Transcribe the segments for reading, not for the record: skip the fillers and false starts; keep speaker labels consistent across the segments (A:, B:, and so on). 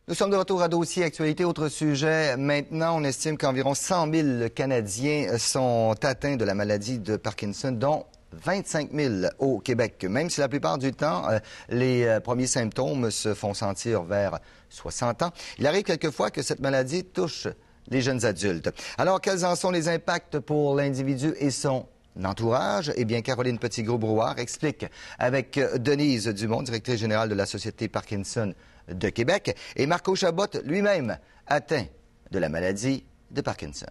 A: Nous sommes de retour à Dossier Actualité. Autre sujet, maintenant, on estime qu'environ 100 000 Canadiens sont atteints de la maladie de Parkinson, dont 25 000 au Québec. Même si la plupart du temps, les premiers symptômes se font sentir vers 60 ans, il arrive quelquefois que cette maladie touche les jeunes adultes. Alors, quels en sont les impacts pour l'individu et son entourage? Eh bien, Caroline Petit-Gros-Brouard explique avec Denise Dumont, directrice générale de la Société Parkinson de Québec, et Marco Chabot, lui-même, atteint de la maladie de Parkinson.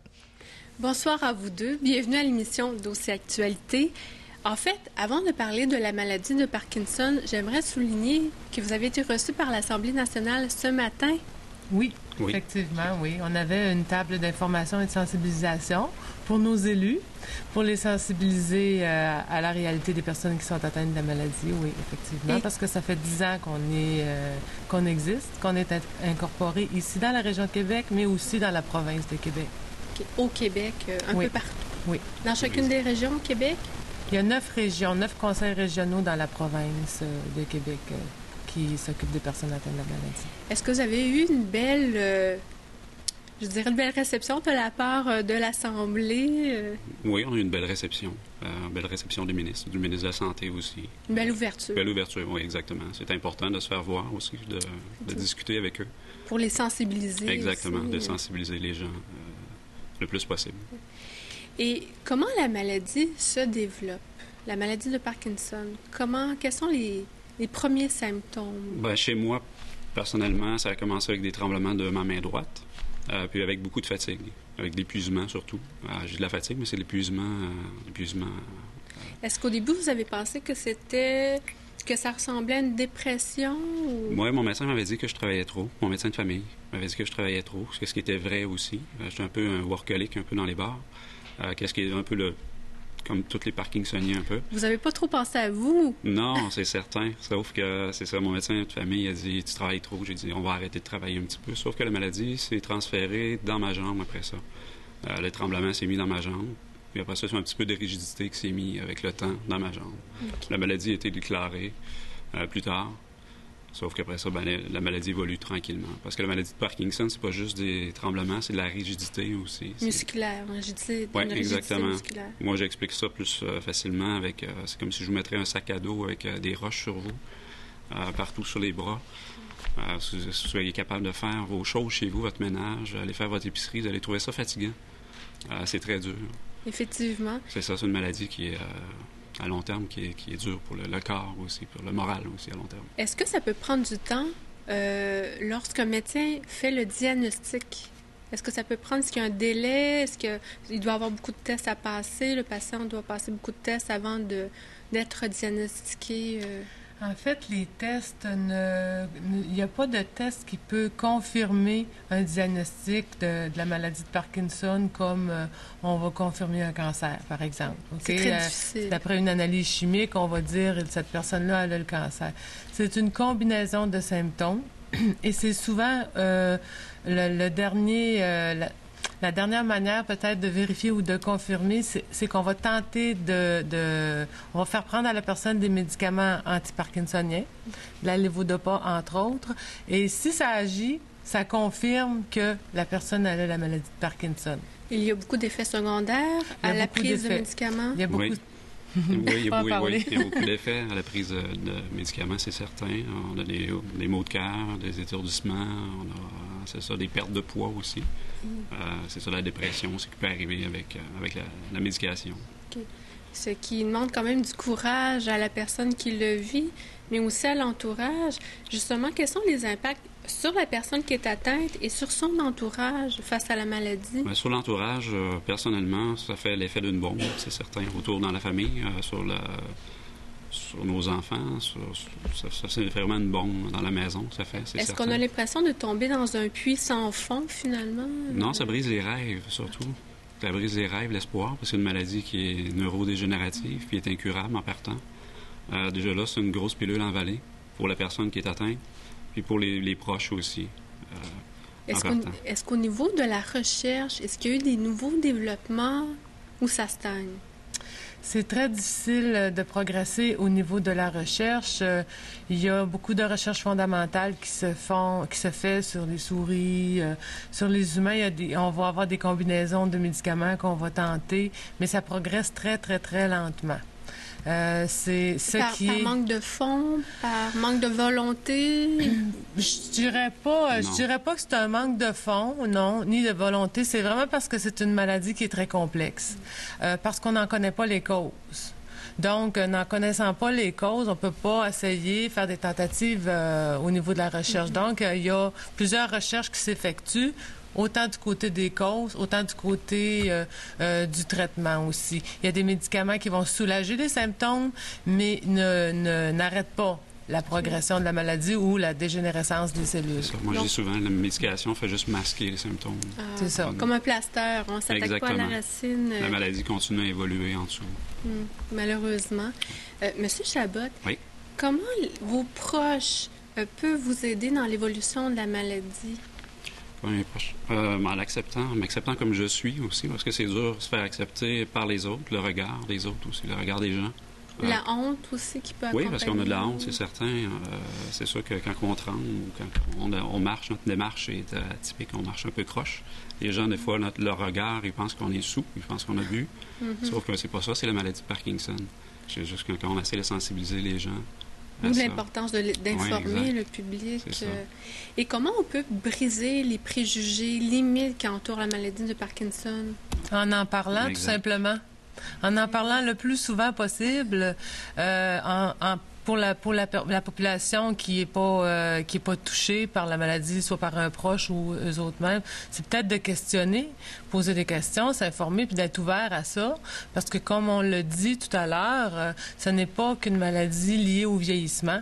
B: Bonsoir à vous deux. Bienvenue à l'émission Dossier Actualité. En fait, avant de parler de la maladie de Parkinson, j'aimerais souligner que vous avez été reçu par l'Assemblée nationale ce matin.
C: Oui, effectivement, oui. On avait une table d'information et de sensibilisation pour nos élus, pour les sensibiliser à la réalité des personnes qui sont atteintes de la maladie, oui, effectivement, parce que ça fait 10 ans qu'on existe, qu'on est incorporé ici dans la région de Québec, mais aussi dans la province de Québec.
B: Au Québec, un peu partout.
C: Oui.
B: Dans chacune des régions au Québec?
C: Il y a 9 régions, 9 conseils régionaux dans la province de Québec qui s'occupent des personnes atteintes de la maladie.
B: Est-ce que vous avez eu une belle, une belle réception de la part de l'Assemblée?
D: Oui, on a eu une belle réception du ministre de la Santé aussi.
B: Une belle ouverture.
D: Une belle ouverture, oui, exactement. C'est important de se faire voir aussi, de discuter avec eux.
B: Pour les sensibiliser.
D: Exactement,
B: aussi.
D: De sensibiliser les gens le plus possible.
B: Et comment la maladie se développe? La maladie de Parkinson, quels sont les premiers symptômes?
D: Bien, chez moi, personnellement, ça a commencé avec des tremblements de ma main droite, puis avec beaucoup de fatigue, avec l'épuisement surtout. J'ai de la fatigue, mais c'est l'épuisement.
B: Est-ce qu'au début, vous avez pensé que ça ressemblait à une dépression? Ou...
D: Oui, mon médecin m'avait dit que je travaillais trop. Mon médecin de famille m'avait dit que je travaillais trop, ce qui était vrai aussi. J'étais un peu un workaholic, un peu dans les bars. Qu'est-ce qui est un peu comme tous les Parkinsoniens un peu.
B: Vous n'avez pas trop pensé à vous?
D: Non, c'est certain. Sauf que, c'est ça, mon médecin de famille a dit « Tu travailles trop ». J'ai dit « On va arrêter de travailler un petit peu ». Sauf que la maladie s'est transférée dans ma jambe après ça. Le tremblement s'est mis dans ma jambe. Puis après ça, c'est un petit peu de rigidité qui s'est mis avec le temps dans ma jambe. Okay. La maladie a été déclarée plus tard. Sauf qu'après ça, la maladie évolue tranquillement. Parce que la maladie de Parkinson, c'est pas juste des tremblements, c'est de la rigidité aussi.
B: Musculaire, rigidité.
D: Oui, exactement.
B: Musculaire.
D: Moi, j'explique ça plus facilement avec... c'est comme si je vous mettrais un sac à dos avec des roches sur vous, partout sur les bras. Si vous soyez capable de faire vos choses chez vous, votre ménage, aller faire votre épicerie, vous allez trouver ça fatigant. C'est très dur.
B: Effectivement.
D: C'est ça, c'est une maladie qui est... à long terme, qui est dur pour le corps aussi, pour le moral aussi à long terme.
B: Est-ce que ça peut prendre du temps lorsqu'un médecin fait le diagnostic? Est-ce que ça peut prendre? Est-ce qu'il y a un délai? Est-ce qu'il doit y avoir beaucoup de tests à passer? Le patient doit passer beaucoup de tests avant d'être diagnostiqué?
C: En fait, les tests, il n'y a pas de test qui peut confirmer un diagnostic de la maladie de Parkinson comme on va confirmer un cancer, par exemple. Okay?
B: C'est très difficile.
C: D'après une analyse chimique, on va dire que cette personne-là, elle a le cancer. C'est une combinaison de symptômes et c'est souvent la dernière manière peut-être de vérifier ou de confirmer, c'est qu'on va tenter on va faire prendre à la personne des médicaments anti-parkinsoniens, la lévodopa entre autres, et si ça agit, ça confirme que la personne a la maladie de Parkinson.
B: Il y a beaucoup d'effets secondaires à la prise de médicaments?
C: Il y a beaucoup
D: il y a beaucoup d'effets à la prise de médicaments, c'est certain. On a des maux de cœur, des étourdissements, c'est ça, des pertes de poids aussi. C'est ça, la dépression, ce qui peut arriver avec la médication.
B: Okay. Ce qui demande quand même du courage à la personne qui le vit, mais aussi à l'entourage. Justement, quels sont les impacts sur la personne qui est atteinte et sur son entourage face à la maladie? Bien,
D: sur l'entourage, personnellement, ça fait l'effet d'une bombe, c'est certain, autour dans la famille, sur nos enfants. Ça c'est vraiment une bombe dans la maison, ça fait, c'est certain.
B: Est-ce qu'on a l'impression de tomber dans un puits sans fond, finalement?
D: Non, ça brise les rêves, surtout. Ça brise les rêves, l'espoir, parce que c'est une maladie qui est neurodégénérative, qui est incurable en partant. Déjà là, c'est une grosse pilule en vallée pour la personne qui est atteinte, puis pour les proches aussi.
B: Est-ce qu'au niveau de la recherche, est-ce qu'il y a eu des nouveaux développements ou ça stagne?
C: C'est très difficile de progresser au niveau de la recherche. Il y a beaucoup de recherches fondamentales qui se fait sur les souris, sur les humains. On va avoir des combinaisons de médicaments qu'on va tenter, mais ça progresse très, très, très lentement. C'est ce qui est...
B: Par manque de fonds, par manque de volonté?
C: Je dirais pas que c'est un manque de fonds, non, ni de volonté. C'est vraiment parce que c'est une maladie qui est très complexe, parce qu'on n'en connaît pas les causes. Donc, n'en connaissant pas les causes, on peut pas essayer faire des tentatives au niveau de la recherche. Donc, il y a plusieurs recherches qui s'effectuent, autant du côté des causes, autant du côté du traitement aussi. Il y a des médicaments qui vont soulager les symptômes, mais n'arrêtent pas la progression de la maladie ou la dégénérescence des cellules.
D: C'est ça. Moi, je dis souvent, la médication fait juste masquer les symptômes.
C: C'est ça.
B: Comme un plaster, on s'attaque pas à la racine.
D: La maladie continue à évoluer en dessous.
B: Malheureusement. Monsieur Chabot,
D: oui.
B: Comment vos proches peuvent vous aider dans l'évolution de la maladie?
D: En m'acceptant comme je suis aussi, parce que c'est dur de se faire accepter par les autres, le regard des autres aussi, le regard des gens.
B: La honte aussi qui peut accompagner.
D: Oui, parce qu'on a de la honte, c'est certain. C'est sûr que quand on rentre ou quand on marche, notre démarche est atypique, on marche un peu croche. Les gens, des fois, leur regard, ils pensent qu'on est sous, ils pensent qu'on a bu. Sauf que c'est pas ça, c'est la maladie de Parkinson. C'est juste quand on essaie de sensibiliser les gens.
B: D'où l'importance d'informer le public. Et comment on peut briser les préjugés, limites qui entourent la maladie de Parkinson?
C: En parlant, tout simplement. En parlant le plus souvent possible, pour la population qui est pas touchée par la maladie, soit par un proche ou eux autres mêmes, c'est peut-être de questionner, poser des questions, s'informer puis d'être ouvert à ça, parce que comme on le dit tout à l'heure, ce n'est pas qu'une maladie liée au vieillissement.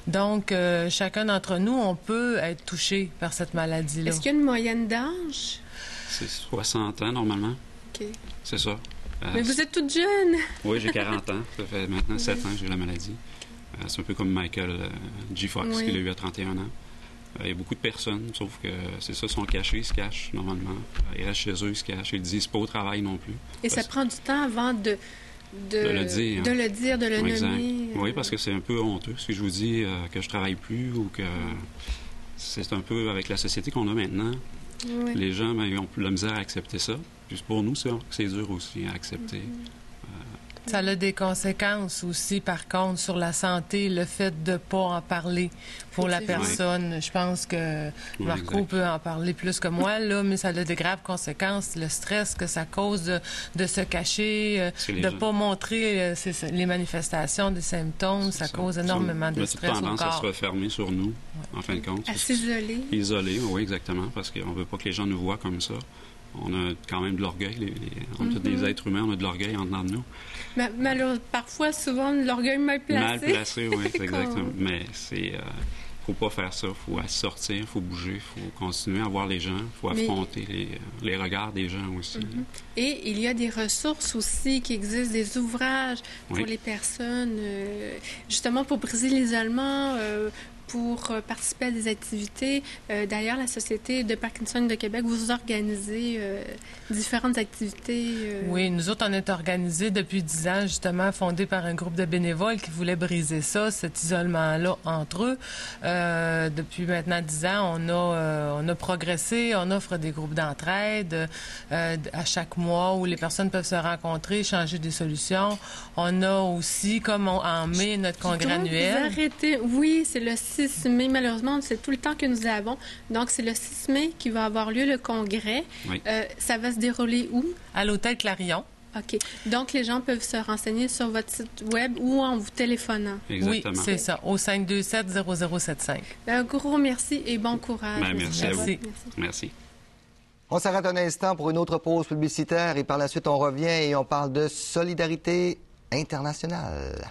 C: Donc chacun d'entre nous, on peut être touché par cette maladie-là.
B: Est-ce qu'il y a une moyenne d'âge?
D: C'est 60 ans normalement.
B: OK.
D: C'est ça.
B: Mais vous êtes toute jeune!
D: Oui, j'ai 40 ans. Ça fait maintenant 7 ans que j'ai la maladie. C'est un peu comme Michael J. Fox, qui l'a eu à 31 ans. Il y a beaucoup de personnes, sauf que c'est ça, sont cachés, ils se cachent normalement. Ils restent chez eux, ils se cachent. Ils ne le disent pas au travail non plus.
B: Et ça prend du temps avant de le dire. De le nommer.
D: Oui, parce que c'est un peu honteux. Si je vous dis que je travaille plus ou que c'est un peu avec la société qu'on a maintenant. Oui. Les gens, ils ont plus de la misère à accepter ça. Puis pour nous, c'est dur aussi à accepter.
C: Ça a des conséquences aussi, par contre, sur la santé, le fait de ne pas en parler pour la personne. Oui. Je pense que Marco peut en parler plus que moi, là, mais ça a des graves conséquences. Le stress que ça cause de se cacher, de ne pas montrer les manifestations des symptômes, ça cause énormément de stress au corps. On a tendance à
D: se refermer sur nous, en fin de compte.
B: À s'isoler.
D: Isoler, oui, exactement, parce qu'on ne veut pas que les gens nous voient comme ça. On a quand même de l'orgueil. On est des êtres humains, on a de l'orgueil en dedans de nous.
B: Mais malheureusement, parfois, souvent, de l'orgueil mal placé.
D: Mal placé, oui, c'est exactement. Mais il ne faut pas faire ça. Il faut sortir, il faut bouger, il faut continuer à voir les gens, il faut affronter les regards des gens aussi.
B: Et il y a des ressources aussi qui existent, des ouvrages pour les personnes, justement pour briser l'isolement, pour participer à des activités. D'ailleurs, la Société de Parkinson de Québec, vous organisez différentes activités.
C: Oui, nous autres, on est organisés depuis 10 ans, justement, fondés par un groupe de bénévoles qui voulaient briser ça, cet isolement-là entre eux. Depuis maintenant 10 ans, on a progressé, on offre des groupes d'entraide à chaque mois où les personnes peuvent se rencontrer, échanger des solutions. On a aussi, comme en mai, notre congrès annuel.
B: Arrêtez. Oui, c'est le 6 mai, malheureusement, c'est tout le temps que nous avons. Donc, c'est le 6 mai qui va avoir lieu le congrès. Oui. Ça va se dérouler où?
C: À l'hôtel Clarion.
B: OK. Donc, les gens peuvent se renseigner sur votre site web ou en vous téléphonant.
D: Exactement.
C: Oui, c'est ça, au 527-0075.
B: Un gros merci et bon courage.
D: Merci à vous. Merci.
A: On s'arrête un instant pour une autre pause publicitaire et par la suite, on revient et on parle de solidarité internationale.